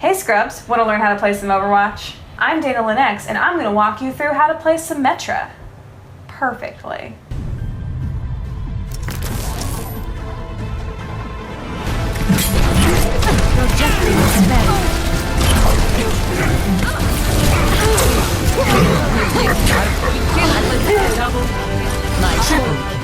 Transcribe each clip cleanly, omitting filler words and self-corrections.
Hey Scrubs, want to learn how to play some Overwatch? I'm Danalynnex, and I'm going to walk you through how to play Symmetra perfectly.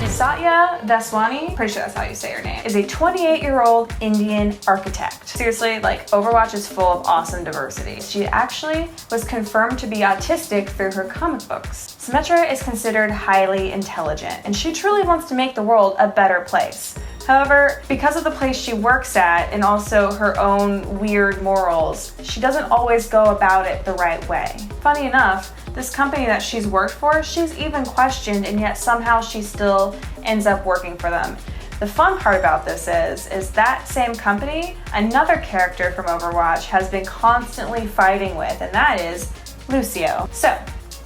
Satya Vaswani, pretty sure that's how you say her name, is a 28-year-old Indian architect. Seriously, like, Overwatch is full of awesome diversity. She actually was confirmed to be autistic through her comic books. Symmetra is considered highly intelligent, and she truly wants to make the world a better place. However, because of the place she works at and also her own weird morals, she doesn't always go about it the right way. Funny enough, this company that she's worked for, she's even questioned, and yet somehow she still ends up working for them. The fun part about this is that same company, another character from Overwatch has been constantly fighting with, and that is Lucio. So,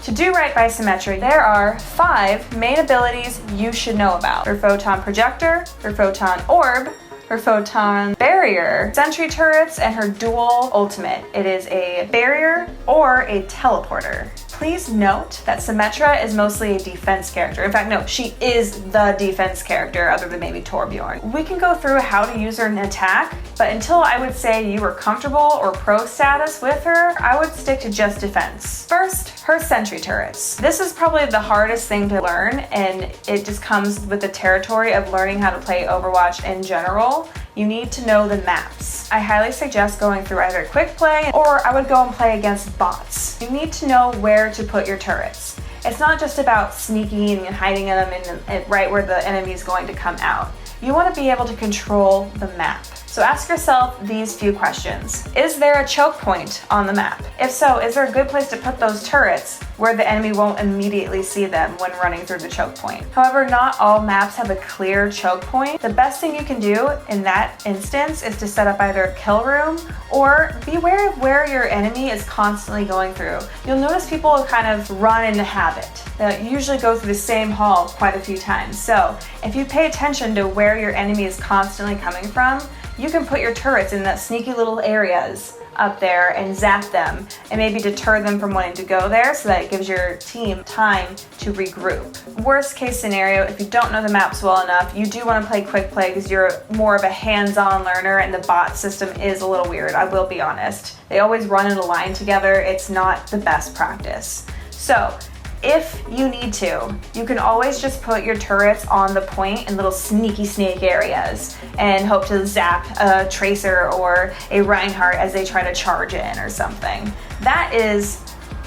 to do right by Symmetra, there are 5 main abilities you should know about. Her Photon Projector, her Photon Orb, her Photon Barrier, Sentry Turrets, and her dual ultimate. It is a barrier or a teleporter. Please note that Symmetra is mostly a defense character. In fact, no, she is the defense character other than maybe Torbjorn. We can go through how to use her in attack, but until I would say you were comfortable or pro status with her, I would stick to just defense. First, her Sentry Turrets. This is probably the hardest thing to learn, and it just comes with the territory of learning how to play Overwatch in general. You need to know the maps. I highly suggest going through either quick play or I would go and play against bots. You need to know where to put your turrets. It's not just about sneaking and hiding them in right where the enemy is going to come out. You want to be able to control the map. So ask yourself these few questions. Is there a choke point on the map? If so, is there a good place to put those turrets where the enemy won't immediately see them when running through the choke point? However, not all maps have a clear choke point. The best thing you can do in that instance is to set up either a kill room or be aware of where your enemy is constantly going through. You'll notice people kind of run in a habit. They usually go through the same hall quite a few times. So if you pay attention to where your enemy is constantly coming from, you can put your turrets in that sneaky little areas up there and zap them and maybe deter them from wanting to go there so that it gives your team time to regroup. Worst case scenario, if you don't know the maps well enough, you do want to play quick play because you're more of a hands-on learner and the bot system is a little weird, I will be honest. They always run in a line together. It's not the best practice. So, if you need to, you can always just put your turrets on the point in little sneaky snake areas and hope to zap a Tracer or a Reinhardt as they try to charge in or something. That is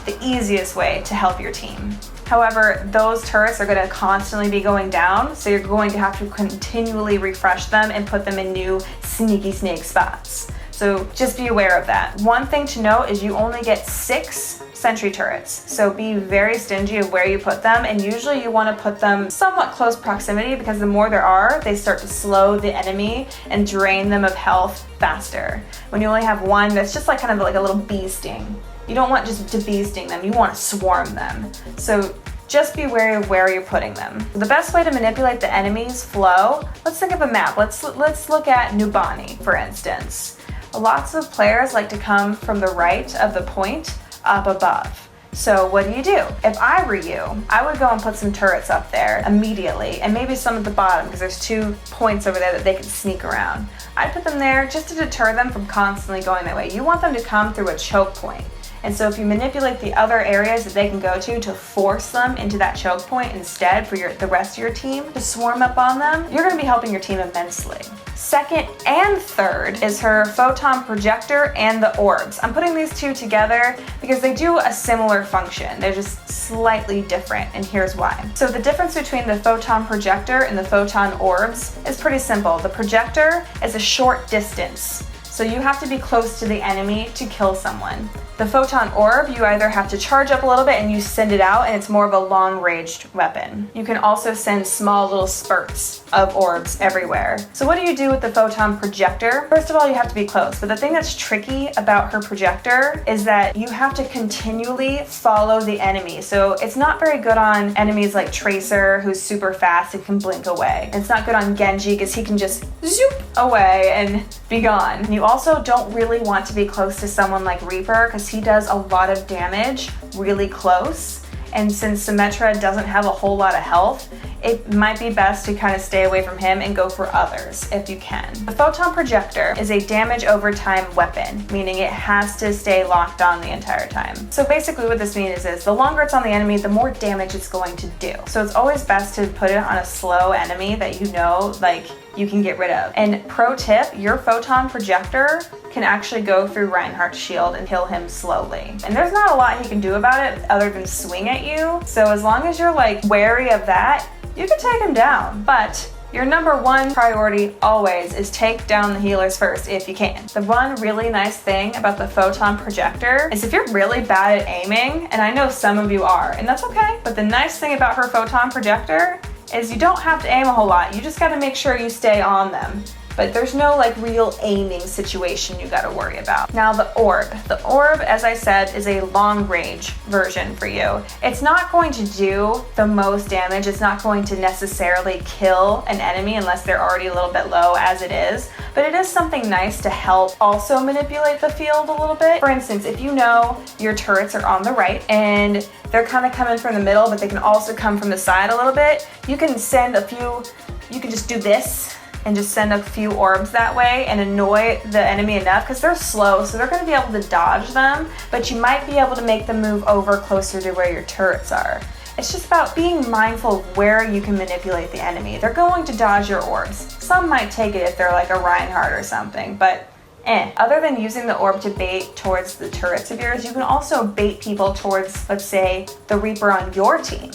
the easiest way to help your team. However, those turrets are going to constantly be going down, so you're going to have to continually refresh them and put them in new sneaky snake spots. So just be aware of that. One thing to note is you only get 6 Sentry Turrets, so be very stingy of where you put them, and usually you want to put them somewhat close proximity because the more there are, they start to slow the enemy and drain them of health faster. When you only have 1, that's just like kind of like a little bee sting. You don't want just to bee sting them, you want to swarm them. So just be wary of where you're putting them. The best way to manipulate the enemy's flow, let's think of a map. Let's look at Nubani, for instance. Lots of players like to come from the right of the point up above. So what do? If I were you, I would go and put some turrets up there immediately, and maybe some at the bottom because there's 2 points over there that they can sneak around. I'd put them there just to deter them from constantly going that way. You want them to come through a choke point. And so if you manipulate the other areas that they can go to force them into that choke point instead for the rest of your team to swarm up on them, you're going to be helping your team immensely. Second and third is her Photon Projector and the Orbs. I'm putting these 2 together because they do a similar function. They're just slightly different, and here's why. So the difference between the Photon Projector and the Photon Orbs is pretty simple. The projector is a short distance, so you have to be close to the enemy to kill someone. The Photon Orb, you either have to charge up a little bit and you send it out, and it's more of a long-ranged weapon. You can also send small little spurts of orbs everywhere. So what do you do with the Photon Projector? First of all, you have to be close, but the thing that's tricky about her projector is that you have to continually follow the enemy. So it's not very good on enemies like Tracer, who's super fast and can blink away. It's not good on Genji because he can just zoop away and be gone. And you You also don't really want to be close to someone like Reaper because he does a lot of damage really close. And since Symmetra doesn't have a whole lot of health, it might be best to kind of stay away from him and go for others if you can. The Photon Projector is a damage over time weapon, meaning it has to stay locked on the entire time. So basically what this means is the longer it's on the enemy, the more damage it's going to do. So it's always best to put it on a slow enemy that you know, like, you can get rid of. And pro tip, your Photon Projector can actually go through Reinhardt's shield and kill him slowly. And there's not a lot he can do about it other than swing at you. So as long as you're like wary of that, you can take him down. But your number one priority always is take down the healers first if you can. The one really nice thing about the Photon Projector is if you're really bad at aiming, and I know some of you are, and that's okay, but the nice thing about her Photon Projector is you don't have to aim a whole lot. You just gotta make sure you stay on them. But there's no like real aiming situation you gotta worry about. Now the orb. The orb, as I said, is a long range version for you. It's not going to do the most damage. It's not going to necessarily kill an enemy unless they're already a little bit low as it is. But it is something nice to help also manipulate the field a little bit. For instance, if you know your turrets are on the right and they're kind of coming from the middle, but they can also come from the side a little bit, you can send a few, you can just do this and just send a few orbs that way and annoy the enemy enough because they're slow, so they're going to be able to dodge them, but you might be able to make them move over closer to where your turrets are. It's just about being mindful of where you can manipulate the enemy. They're going to dodge your orbs. Some might take it if they're like a Reinhardt or something, but Other than using the orb to bait towards the turrets of yours, you can also bait people towards, let's say, the Reaper on your team.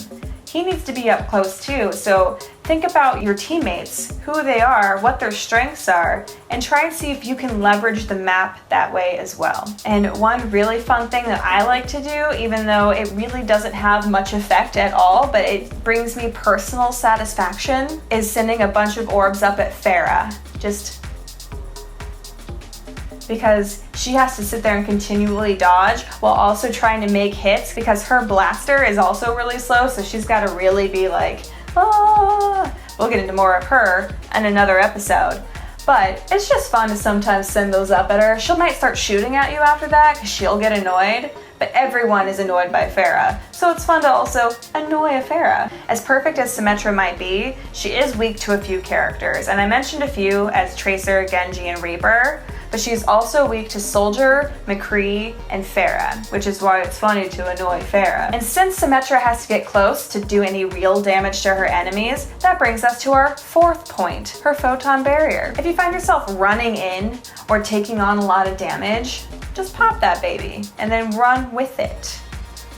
He needs to be up close too, so think about your teammates, who they are, what their strengths are, and try and see if you can leverage the map that way as well. And one really fun thing that I like to do, even though it really doesn't have much effect at all, but it brings me personal satisfaction, is sending a bunch of orbs up at Pharah. Just because she has to sit there and continually dodge while also trying to make hits because her blaster is also really slow, so she's got to really be like, ah. We'll get into more of her in another episode. But it's just fun to sometimes send those up at her. She might start shooting at you after that because she'll get annoyed, but everyone is annoyed by Pharah. So it's fun to also annoy a Pharah. As perfect as Symmetra might be, she is weak to a few characters. And I mentioned a few as Tracer, Genji, and Reaper, but she's also weak to Soldier, McCree, and Pharah, which is why it's funny to annoy Pharah. And since Symmetra has to get close to do any real damage to her enemies, that brings us to our fourth point, her Photon Barrier. If you find yourself running in or taking on a lot of damage, just pop that baby and then run with it.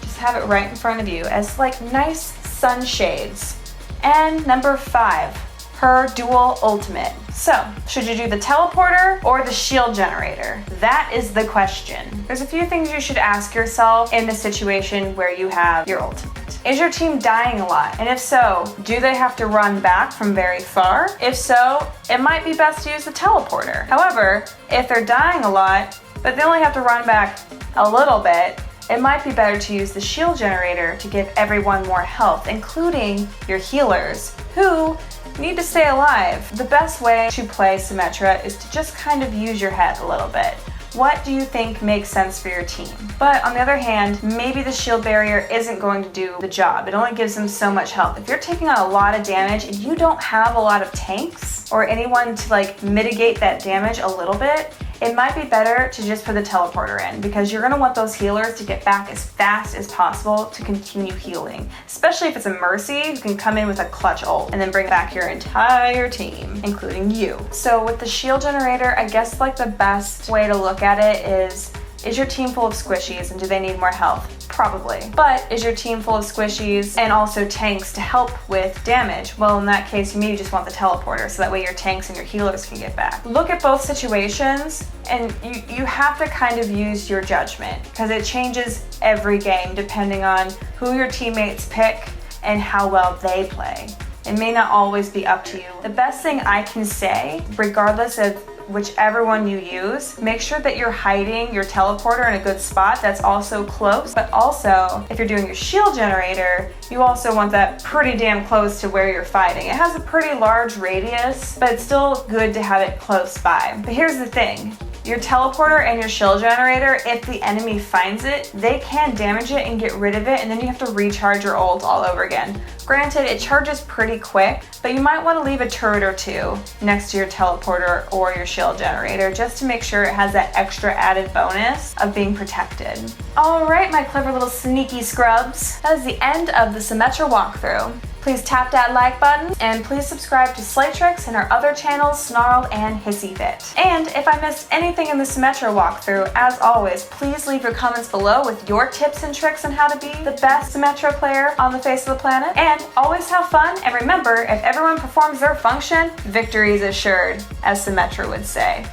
Just have it right in front of you as like nice sunshades. And number 5, her dual ultimate. So, should you do the teleporter or the shield generator? That is the question. There's a few things you should ask yourself in the situation where you have your ultimate. Is your team dying a lot? And if so, do they have to run back from very far? If so, it might be best to use the teleporter. However, if they're dying a lot, but they only have to run back a little bit, it might be better to use the shield generator to give everyone more health, including your healers, who need to stay alive. The best way to play Symmetra is to just kind of use your head a little bit. What do you think makes sense for your team? But on the other hand, maybe the shield barrier isn't going to do the job. It only gives them so much health. If you're taking on a lot of damage and you don't have a lot of tanks or anyone to like mitigate that damage a little bit, it might be better to just put the teleporter in because you're gonna want those healers to get back as fast as possible to continue healing. Especially if it's a Mercy who can come in with a clutch ult and then bring back your entire team, including you. So with the shield generator, I guess like the best way to look at it is your team full of squishies and do they need more health? Probably. But is your team full of squishies and also tanks to help with damage? Well, in that case, you maybe just want the teleporter so that way your tanks and your healers can get back. Look at both situations and you have to kind of use your judgment because it changes every game depending on who your teammates pick and how well they play. It may not always be up to you. The best thing I can say, regardless of whichever one you use, make sure that you're hiding your teleporter in a good spot that's also close. But also, if you're doing your shield generator, you also want that pretty damn close to where you're fighting. It has a pretty large radius, but it's still good to have it close by. But here's the thing. Your teleporter and your shield generator, if the enemy finds it, they can damage it and get rid of it, and then you have to recharge your ult all over again. Granted, it charges pretty quick, but you might want to leave a turret or two next to your teleporter or your shield generator just to make sure it has that extra added bonus of being protected. All right, my clever little sneaky scrubs, that is the end of the Symmetra walkthrough. Please tap that like button, and please subscribe to SLAYTRIX and our other channels, Snarled and Hissy Fit. And if I missed anything in the Symmetra walkthrough, as always, please leave your comments below with your tips and tricks on how to be the best Symmetra player on the face of the planet. And always have fun, and remember, if everyone performs their function, victory is assured, as Symmetra would say.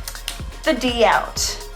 The D out.